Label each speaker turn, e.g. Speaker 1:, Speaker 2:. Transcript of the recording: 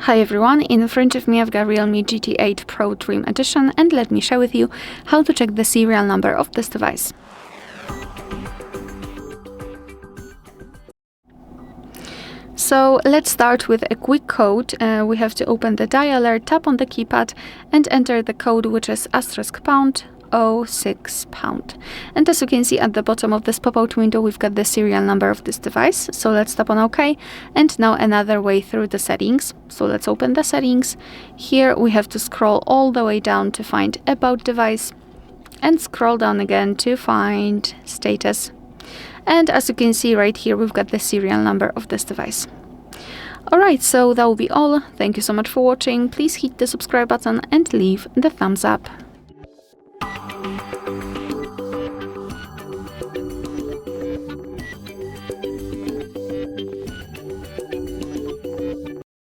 Speaker 1: Hi everyone, in front of me I've got REALME GT8 Pro Trim Edition, and let me share with you how to check the serial number of this device. So let's start with a quick code. We have to open the dialer, tap on the keypad and enter the code, which is *##06#. And as you can see at the bottom of this pop-out window, we've got the serial number of this device. So let's tap on OK. And now another way through the settings. So let's open the settings. Here we have to scroll all the way down to find About Device and scroll down again to find Status. And as you can see right here, we've got the serial number of this device. Alright, so that will be all. Thank you so much for watching. Please hit the subscribe button and leave the thumbs up.